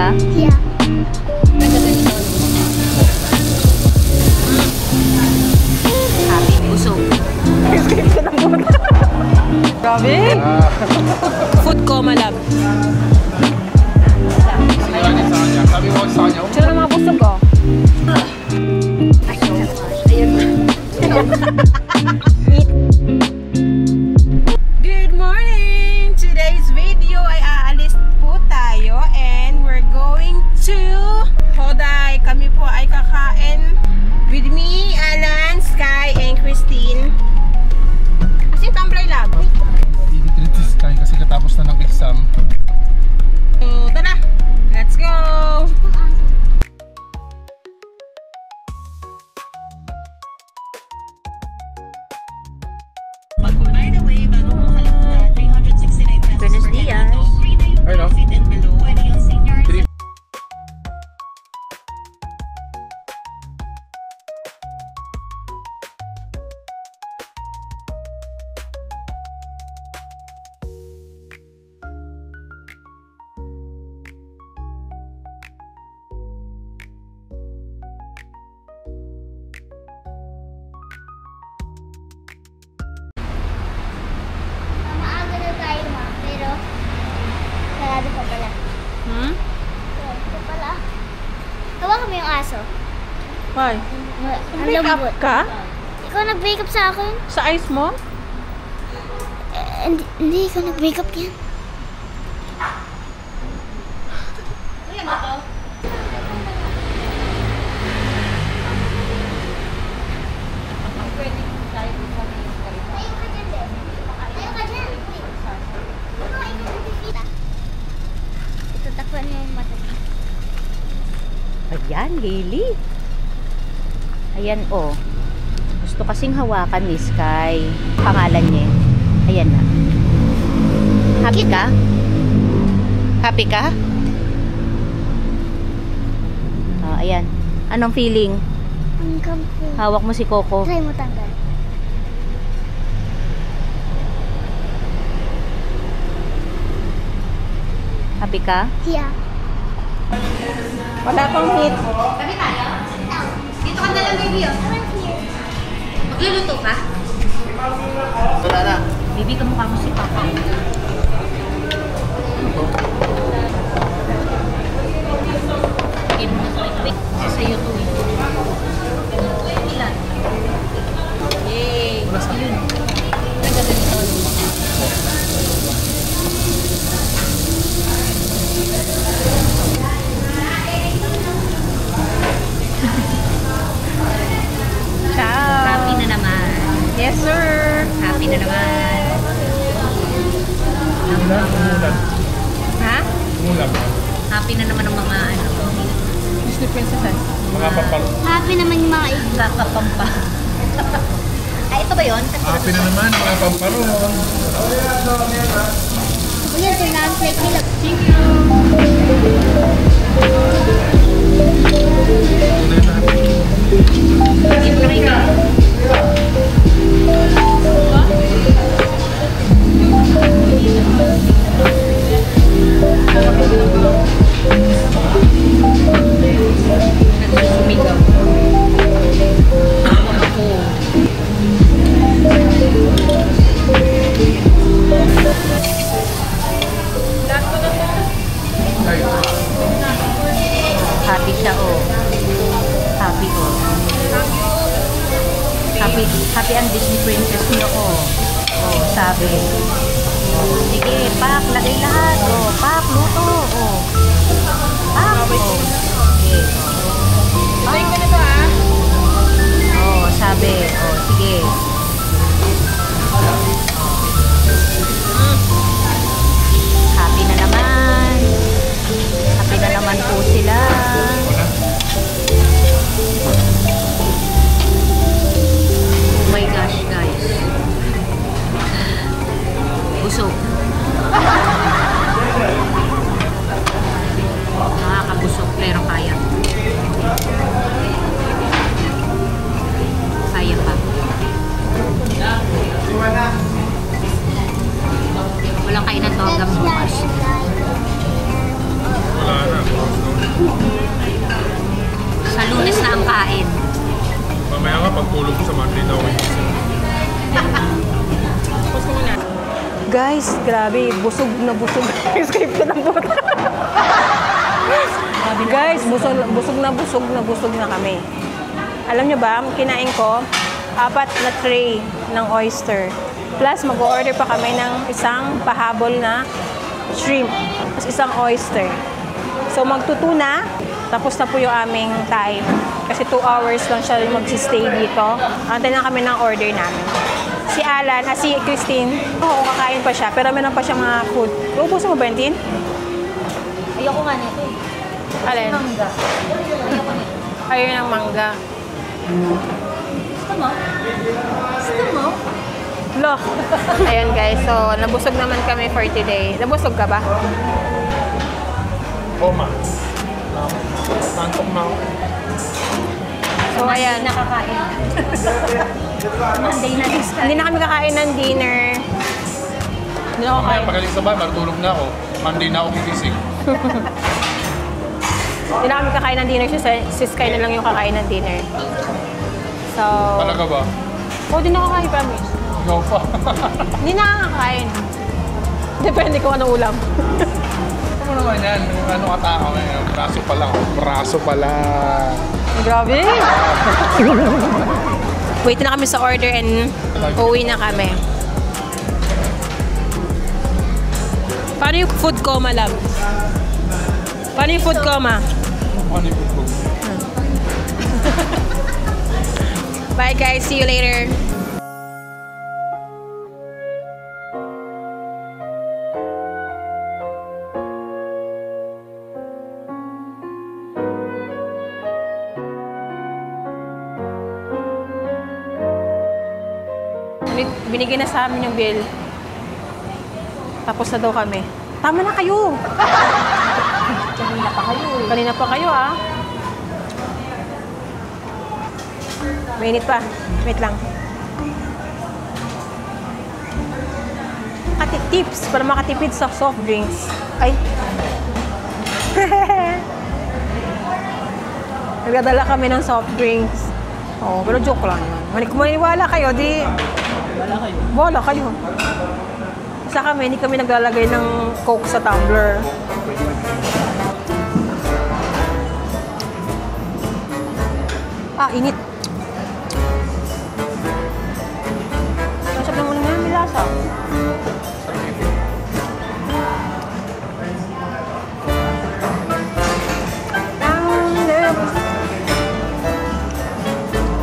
ka? Yeah. Happy, busog. Grabe! Food coma lab. Sabi mo sa kanya. Sino na mga busog ko? Good morning! Today's video ay aalis po tayo and we're going to Hoday. Kami po ay kakain with me, Alan, Sky, and Christine. Kasi Tamblay Lab. I-treat si Sky kasi katapos na ng exam. So, tara! Let's go! Buenos dias. Ay, no? Maaga na tayo, ma. Pero, sarado pa pala. Sarado pa pala. Hawakan mo yung aso. Why? Ang Make up lambot. ka? Ikaw nag-wake up sa akin? Sa eyes mo? Hindi, ikaw nag-wake up yan. Ayaw ka dyan, Ben. Ayaw ka dyan. Ano, ikaw nag-kita. Ito, takpan mo yung mata niya. Ayan, Hailey. Ayan, oh. Gusto kasing hawakan ni Sky. Pangalan niya. Ayan na. Happy ka? Happy ka? Oh, ayan. Anong feeling? Ang kampo. Hawak mo si Coco. Try mo tanggal. Happy ka? Yeah. Wala pang hit. Kami tayo? Dito ka na lang, baby. Magluluto ka? Wala na. Baby, kamukha mo si Papa. Game mo na ito. Sa'yo to eh. Ilan? Yay! Yun. Nagaganito. Ciao! Happy na naman. Yes, sir! Happy na naman. Umulan. Ha? Umulan. Happy na naman ang mga ano. Disney princesses. Mga papalo. Happy naman yung mga igla. Kakapampa. Ay, ito ba yun? Happy na naman, mga pamparo. Kuya, sinang plate nila. Thank you! Hindi mo nakikita. Nagsusumigaw. Tawag ako. Happy siya, oh. Happy, oh. Happy ang Disney princess niyo, oh. Oh, sabi. Oh, sige, pak, lagay lahat. Oh, pak, luto, oh. Pak, oh. Sige. Try ko na to, ah. Oh, sabi. Oh, sige. Happy na naman. Happy na naman po sila. Oh my gosh, guys. Busog. Nakakabusog pero kaya. Kaya pa. Walang kainan to hanggang bukas. Wala na. Lunes na ang kain. Mamaya nga, pagtulog ko sa Monday na Wednesday. Guys, grabe, busog na busog. Script na puta. Guys, busog na kami. Alam nyo ba, kinain ko 4 na tray ng oyster. Plus, mag-order pa kami ng isang pahabol na shrimp. Tapos isang oyster. So, magtutuna. Tapos na po yung aming time. Kasi 2 hours lang siya mag-stay dito. Antay na kami ng order namin. Si Alan, si Christine, oo, kakain pa siya. Pero meron pa siya mga food. Ubus mo ba yun, Tin? Ayoko nga nito eh. Alin? Mangga. Ayoko nito. Ayaw ng mangga. Gusto mo? Gusto mo? Look. Ayan guys, so nabusog naman kami for today. Nabusog ka ba? Oma. Tantok na ako. So ayan. Nakakain. Monday na this Hindi na kami kakain ng dinner. Hindi na ako Mamaya kain. pagaling sa bahay, matulog na ako. Monday na ako gigising. Hindi na kami kakain ng dinner. Si Sky na lang yung kakain ng dinner. So... Talaga ba? Oo, di na kakain, promise. Ikaw pa. Hindi na kakain. Depende kung anong ulam. Ano mo naman yan? Ano katao ngayon? Braso pa lang. Braso pa lang. Grabe! Wait na kami sa order and uuwi na kami. Paano yung food coma, love? Paano yung food coma? Ano yung putlog? Bye guys, see you later. Binigay na sa amin yung bill. Tapos na daw kami. Tama na kayo! Kanina pa kayo eh. Kanina pa kayo ah. Mainit pa. Wait lang. Tips para makatipid sa soft drinks. Ay. Nagdadala kami ng soft drinks. Oh, pero joke lang yun. Kung maniwala kayo, di... Wala kayo. Sa kami, hindi kami naglalagay ng Coke sa tumbler. Ah, init. Masarap naman nga, may lasa.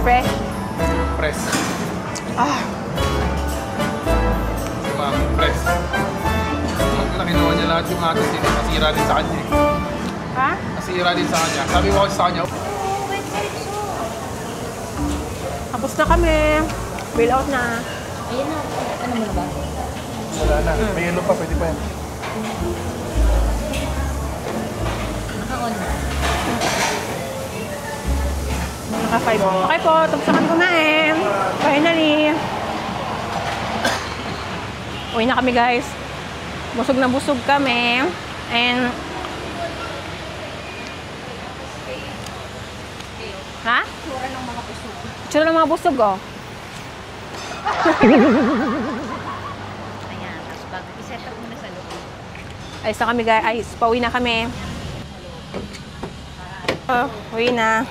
Fresh. Press. Ah, Diba? Press. Pag na kinuha niya lahat yung atis, nasira din sa kanya eh. ha? Nasira din sa kanya. Sabi ko kasi sa kanya, Tapos na kami. Bill out na. Ayan na. Ano mo na ba? wala na. May yellow pa, pwede pa yan. Naka-on na. Naka-5. Okay po, tapos na kami kumain. Finally. Uwi na kami guys. Busog na busog kami. And... Ha? Tura ng mga busog. Tsura ng mga busog oh. Ayan. Tapos bago i-set up muna sa loob. Ayos na kami guys. Ayos, pauwi na kami. Oh, uwi na.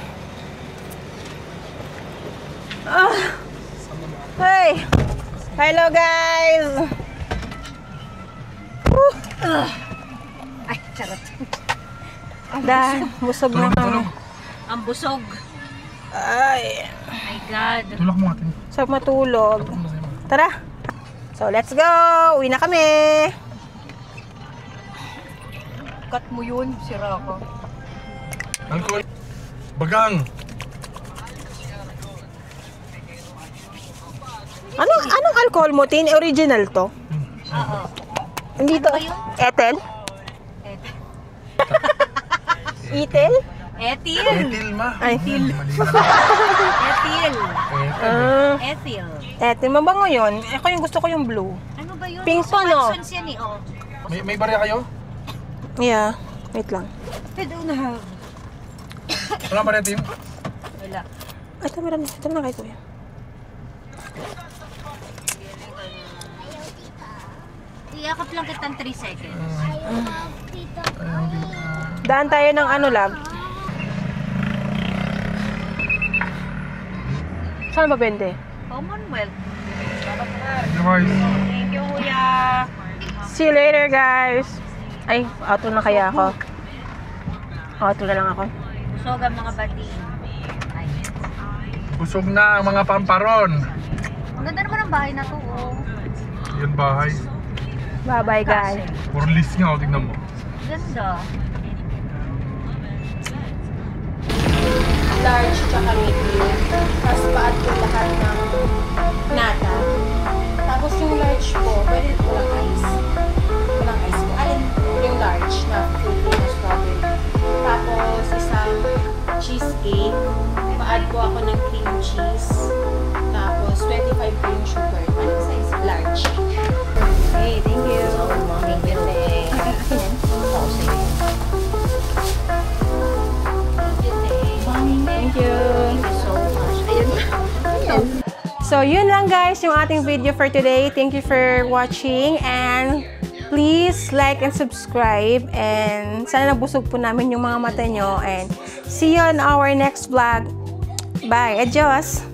Ah. Hey! Hello guys! Ay, charot. Dahil, busog na kami. Ang busog. Ay, My God. Tulak mo natin. sarap matulog. Tara! So, let's go! Uwi na kami! Cut mo yun, sira ko. Alcohol. Bagang. Anong alcohol mo, Tin? Original to? Oo. Hindi to. Ano ba yun? Ethel? Ethel? Ethyl. Etil ma. Ay. Ethyl. Ethyl. Ethel, mabango yun. Ako yung gusto ko yung blue. Ano ba yun? Pink to, no? Watsons yan eh, oh. May barya kayo? Yeah. Wait lang. Pwede na. Wala barya, Tim? Wala. Ito, meron na. Ito na kay Kuya. Iyakap lang kitang 3 seconds. Daan tayo ng ano, love? Saan ba bende? Commonwealth. Guys, Thank you, Kuya. See you later, guys. Ay, auto na kaya ako. Auto na lang ako. Busog ang mga bating. Ay. busog na ang mga pamparon. Ang ganda naman ang bahay na to, oh. Yan bahay. Bye-bye, guys. Puro list nga, oh, tignan mo. Ganda. Large tsaka medium. Tapos paad ko lahat ng nata. Tapos yung large po, pwede walang ice. Walang ice po. Alin, yung large na fruity na strawberry. Tapos isang cheesecake. Paad po ako ng cream cheese. Tapos 25 po yung sugar. Anong size? Large. Hey, thank you. Thank you, Thank you. so much. Ayun. So, yun lang guys yung ating video for today. Thank you for watching and please like and subscribe and sana nabusog po namin yung mga mata nyo and see you on our next vlog. Bye. Adios!